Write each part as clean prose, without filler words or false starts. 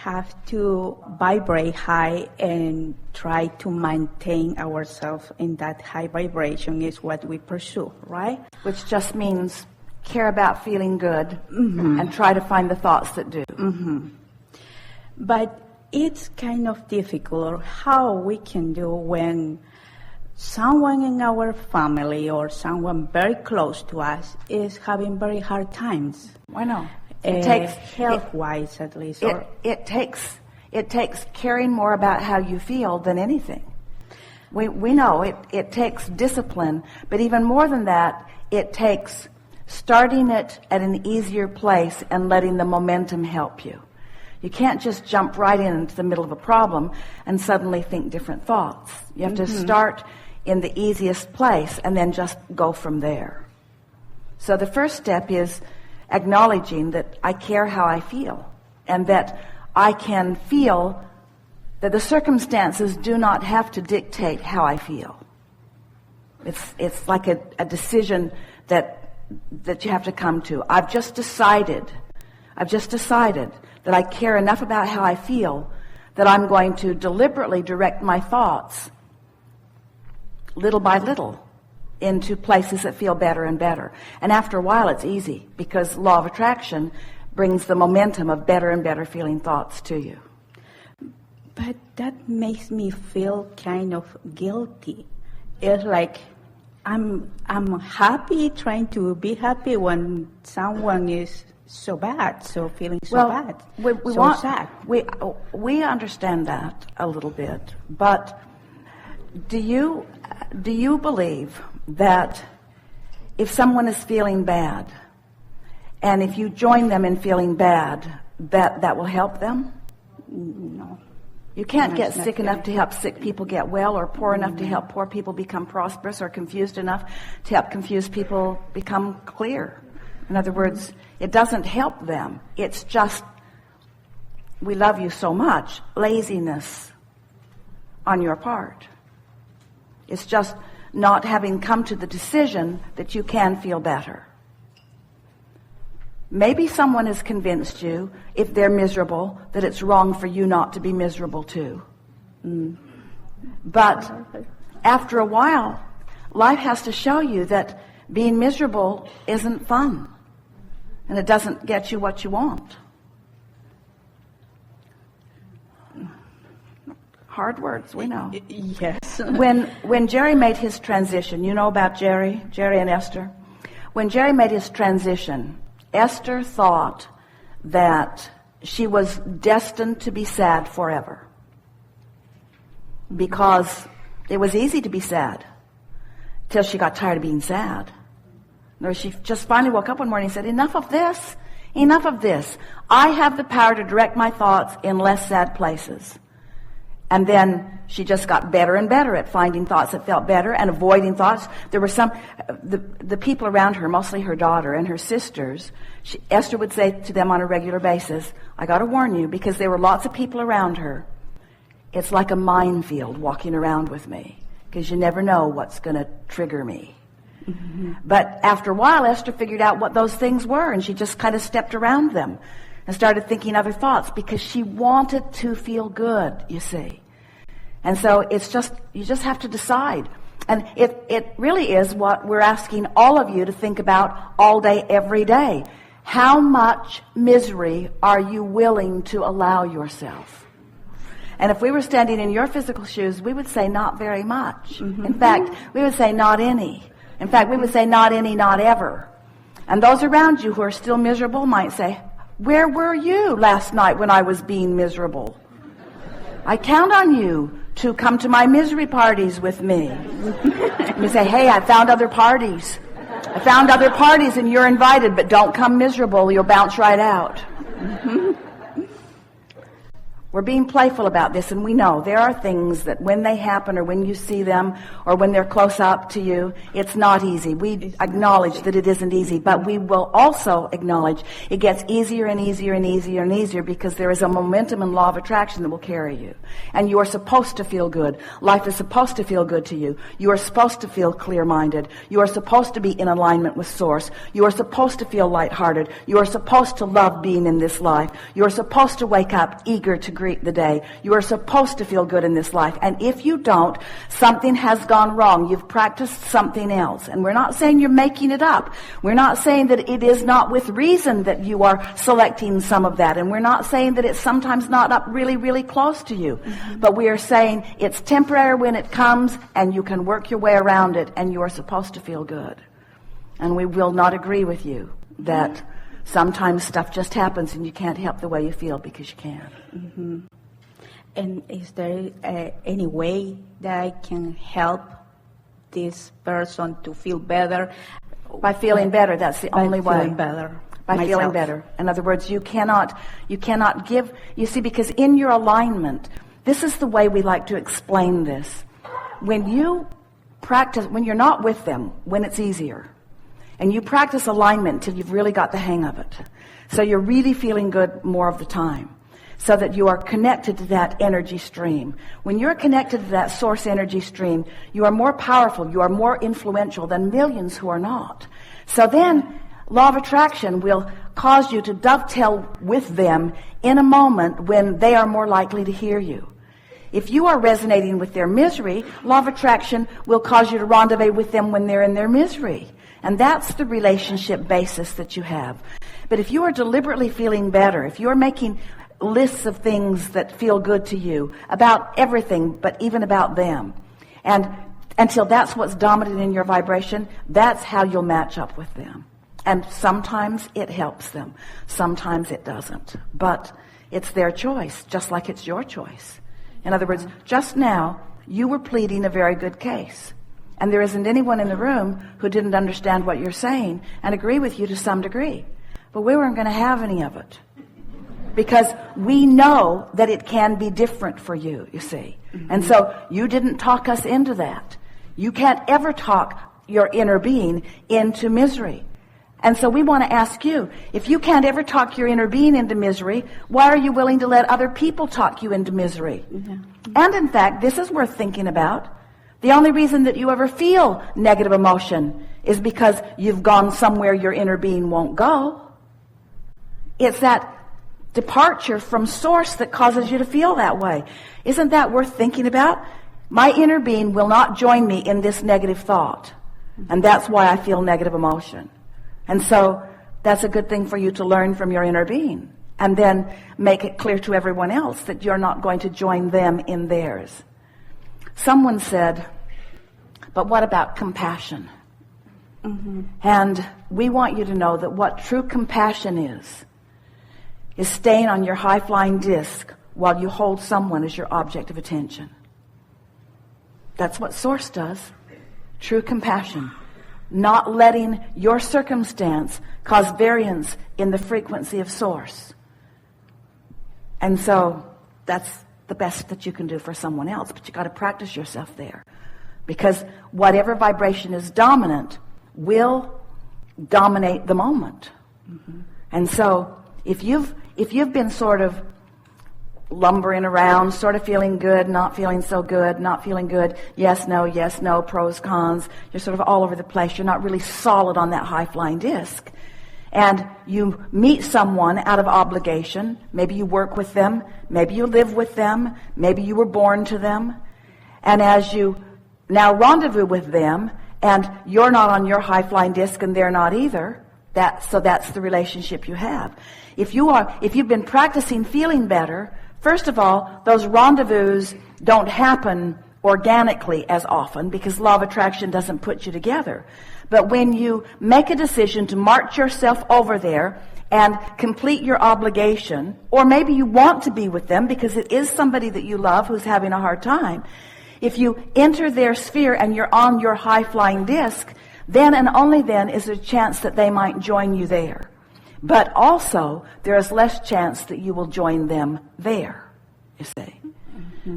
have to vibrate high and try to maintain ourselves in that high vibration is what we pursue, right? Which just means care about feeling good and try to find the thoughts that do. But it's kind of difficult how we can do when someone in our family or someone very close to us is having very hard times. I know. It takes health-wise, at least. It takes caring more about how you feel than anything. We know it takes discipline, but even more than that, it takes starting it at an easier place and letting the momentum help you. You can't just jump right into the middle of a problem and suddenly think different thoughts. You have to start in the easiest place and then just go from there. So the first step is acknowledging that I care how I feel and that I can feel that the circumstances do not have to dictate how I feel. It's like a decision that you have to come to. I've just decided that I care enough about how I feel that I'm going to deliberately direct my thoughts little by little into places that feel better and better. And after a while it's easy because law of attraction brings the momentum of better and better feeling thoughts to you. But that makes me feel kind of guilty. It's like I'm happy, trying to be happy when someone is so bad, so feeling so bad, sad. We understand that a little bit, but do you believe that if someone is feeling bad, and if you join them in feeling bad, that will help them? No. You can't get sick enough to help sick people get well, or poor enough to help poor people become prosperous, or confused enough to help confused people become clear. In other words, it doesn't help them. It's just, we love you so much, laziness on your part. It's just not having come to the decision that you can feel better. Maybe someone has convinced you, if they're miserable, that it's wrong for you not to be miserable too. But after a while, life has to show you that being miserable isn't fun, and it doesn't get you what you want. Hard words, we know. Yes. When Jerry made his transition, you know about Jerry and Esther? When Jerry made his transition, Esther thought that she was destined to be sad forever because it was easy to be sad till she got tired of being sad. Or she just finally woke up one morning and said, enough of this. I have the power to direct my thoughts in less sad places. And then she just got better and better at finding thoughts that felt better and avoiding thoughts. There were some, the people around her, mostly her daughter and her sisters, Esther would say to them on a regular basis, I got to warn you, because there were lots of people around her. It's like a minefield walking around with me, because you never know what's going to trigger me. But after a while, Esther figured out what those things were, and she just kind of stepped around them and started thinking other thoughts because she wanted to feel good, you see. And so it's just, you just have to decide. And it really is what we're asking all of you to think about all day, every day. How much misery are you willing to allow yourself? And if we were standing in your physical shoes, we would say not very much. In fact, we would say not any. In fact, we would say not any, not ever. And those around you who are still miserable might say, where were you last night when I was being miserable? I count on you to come to my misery parties with me. You say, hey, I found other parties. And you're invited, but don't come miserable. You'll bounce right out. We're being playful about this, and we know there are things that when they happen or when you see them or when they're close up to you, it's not easy. We acknowledge that it isn't easy, but we will also acknowledge it gets easier and easier and easier and easier because there is a momentum and law of attraction that will carry you. And you are supposed to feel good. Life is supposed to feel good to you. You are supposed to feel clear-minded. You are supposed to be in alignment with Source. You are supposed to feel lighthearted. You are supposed to love being in this life. You are supposed to wake up eager to greet the day. You are supposed to feel good in this life. And if you don't, something has gone wrong. You've practiced something else. And we're not saying you're making it up. We're not saying that it is not with reason that you are selecting some of that. And we're not saying that it's sometimes not up really, really close to you. But we are saying it's temporary when it comes and you can work your way around it and you are supposed to feel good. And we will not agree with you that sometimes stuff just happens and you can't help the way you feel because you can. And is there any way that I can help this person to feel better? By feeling better, that's the only way. Feeling better. By myself. feeling better. In other words, you cannot give, you see, because in your alignment, this is the way we like to explain this. When you practice, when you're not with them, when it's easier, and you practice alignment till you've really got the hang of it, so you're really feeling good more of the time, so that you are connected to that energy stream. When you're connected to that source energy stream, you are more powerful, you are more influential than millions who are not. So then, law of attraction will cause you to dovetail with them in a moment when they are more likely to hear you. If you are resonating with their misery, law of attraction will cause you to rendezvous with them when they're in their misery. And that's the relationship basis that you have. But if you are deliberately feeling better, if you're making lists of things that feel good to you about everything, but even about them, and until that's what's dominant in your vibration, that's how you'll match up with them. And sometimes it helps them, sometimes it doesn't, but it's their choice, just like it's your choice. In other words, just now you were pleading a very good case, and there isn't anyone in the room who didn't understand what you're saying and agree with you to some degree, but we weren't going to have any of it. Because we know that it can be different for you, you see. And so you didn't talk us into that. You can't ever talk your inner being into misery. And so we want to ask you, if you can't ever talk your inner being into misery, why are you willing to let other people talk you into misery? And in fact, this is worth thinking about. The only reason that you ever feel negative emotion is because you've gone somewhere your inner being won't go. It's that departure from source that causes you to feel that way. Isn't that worth thinking about? My inner being will not join me in this negative thought. And that's why I feel negative emotion. And so that's a good thing for you to learn from your inner being. And then make it clear to everyone else that you're not going to join them in theirs. Someone said, but what about compassion? And we want you to know that what true compassion is staying on your high-flying disc while you hold someone as your object of attention. That's what Source does. True compassion. Not letting your circumstance cause variance in the frequency of Source. And so that's the best that you can do for someone else, but you got to practice yourself there. Because whatever vibration is dominant will dominate the moment. And so if you've been sort of lumbering around, sort of feeling good, not feeling so good, not feeling good, yes, no, pros, cons, you're sort of all over the place, you're not really solid on that high-flying disc, and you meet someone out of obligation, maybe you work with them, maybe you live with them, maybe you were born to them, and as you now rendezvous with them, and you're not on your high-flying disc and they're not either, so that's the relationship you have. If you've been practicing feeling better, first of all, those rendezvous don't happen organically as often because law of attraction doesn't put you together. But when you make a decision to march yourself over there and complete your obligation, or maybe you want to be with them because it is somebody that you love who's having a hard time, if you enter their sphere and you're on your high-flying disc, then and only then is there a chance that they might join you there. But also, there is less chance that you will join them there.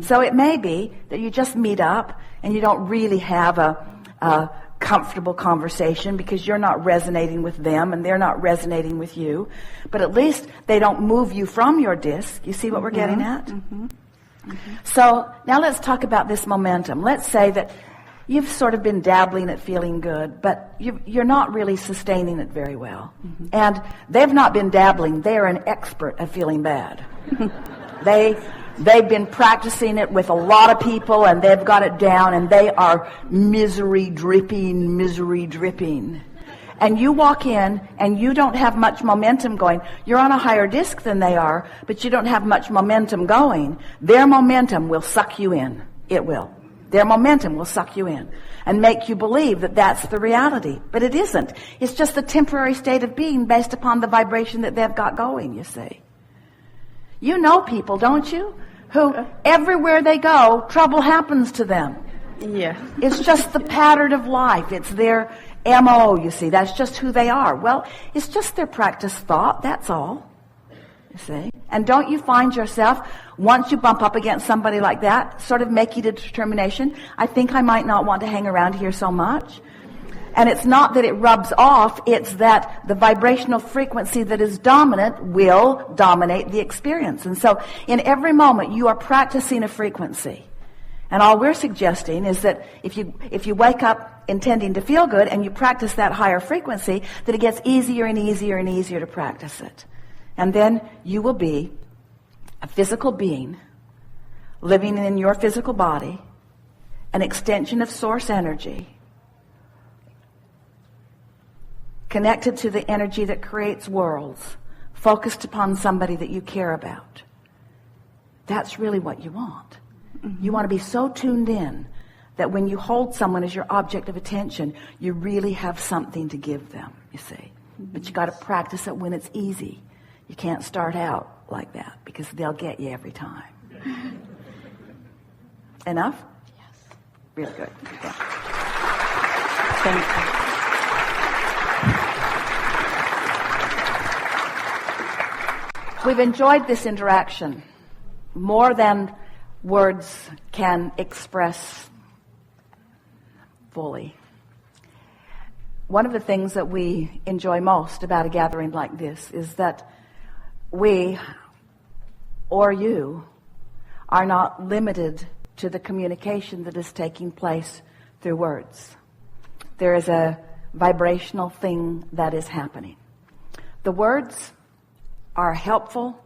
So it may be that you just meet up and you don't really have a comfortable conversation because you're not resonating with them and they're not resonating with you. But at least they don't move you from your disc. You see what we're getting at? So now let's talk about this momentum. Let's say that you've sort of been dabbling at feeling good, but you're not really sustaining it very well. And they've not been dabbling. They are an expert at feeling bad. They've been practicing it with a lot of people, and they've got it down, and they are misery dripping. And you walk in, and you don't have much momentum going. You're on a higher disc than they are, but you don't have much momentum going. Their momentum will suck you in. It will. Their momentum will suck you in and make you believe that that's the reality. But it isn't. It's just a temporary state of being based upon the vibration that they've got going, you see. You know people, don't you? Who everywhere they go, trouble happens to them. Yeah. It's just the pattern of life. It's their MO, you see. That's just who they are. Well, it's just their practice thought, that's all. You see? And don't you find yourself, once you bump up against somebody like that, sort of making a determination, I think I might not want to hang around here so much. And it's not that it rubs off, it's that the vibrational frequency that is dominant will dominate the experience. And so in every moment you are practicing a frequency. And all we're suggesting is that if you wake up intending to feel good and you practice that higher frequency, that it gets easier and easier and easier to practice it. And then you will be a physical being living in your physical body, an extension of source energy, connected to the energy that creates worlds, focused upon somebody that you care about. That's really what you want. You want to be so tuned in that when you hold someone as your object of attention, you really have something to give them, you see. But you got to practice it when it's easy. You can't start out like that because they'll get you every time. Enough? Yes. Really good. Yeah. Thank you. We've enjoyed this interaction more than words can express fully. One of the things that we enjoy most about a gathering like this is that we, or you, are not limited to the communication that is taking place through words. There is a vibrational thing that is happening. The words are helpful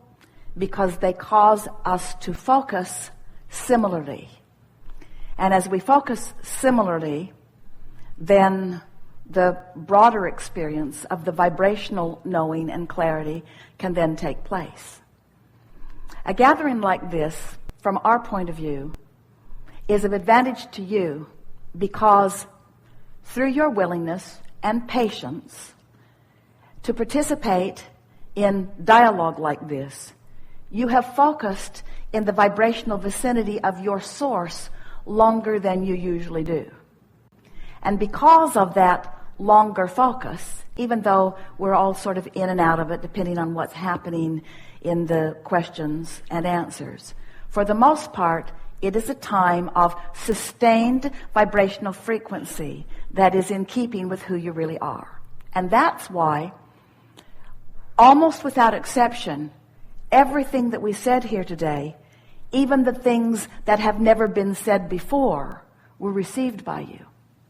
because they cause us to focus similarly. And as we focus similarly, then the broader experience of the vibrational knowing and clarity can then take place. A gathering like this, from our point of view, is of advantage to you because through your willingness and patience to participate in dialogue like this, you have focused in the vibrational vicinity of your source longer than you usually do. And because of that longer focus, even though we're all sort of in and out of it depending on what's happening in the questions and answers, for the most part, it is a time of sustained vibrational frequency that is in keeping with who you really are. And that's why, almost without exception, everything that we said here today, even the things that have never been said before, were received by you.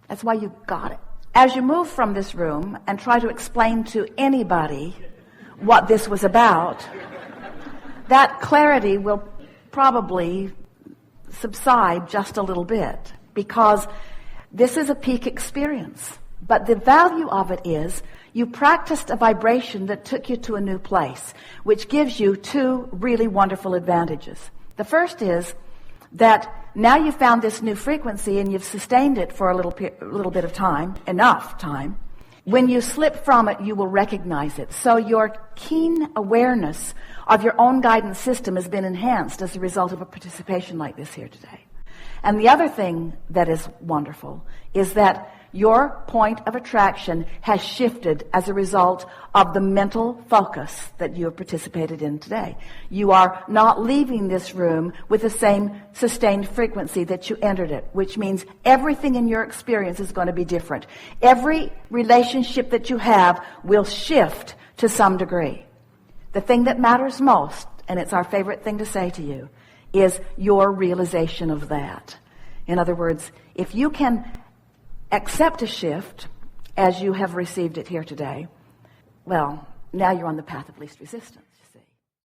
That's why you got it. As you move from this room and try to explain to anybody what this was about, that clarity will probably subside just a little bit because this is a peak experience. But the value of it is you practiced a vibration that took you to a new place, which gives you two really wonderful advantages. The first is that now you've found this new frequency and you've sustained it for a little bit of time, enough time. When you slip from it, you will recognize it. So your keen awareness of your own guidance system has been enhanced as a result of a participation like this here today. And the other thing that is wonderful is that your point of attraction has shifted as a result of the mental focus that you have participated in today. You are not leaving this room with the same sustained frequency that you entered it, which means everything in your experience is going to be different. Every relationship that you have will shift to some degree. The thing that matters most, and it's our favorite thing to say to you, is your realization of that. In other words, if you can accept a shift as you have received it here today, well, now you're on the path of least resistance.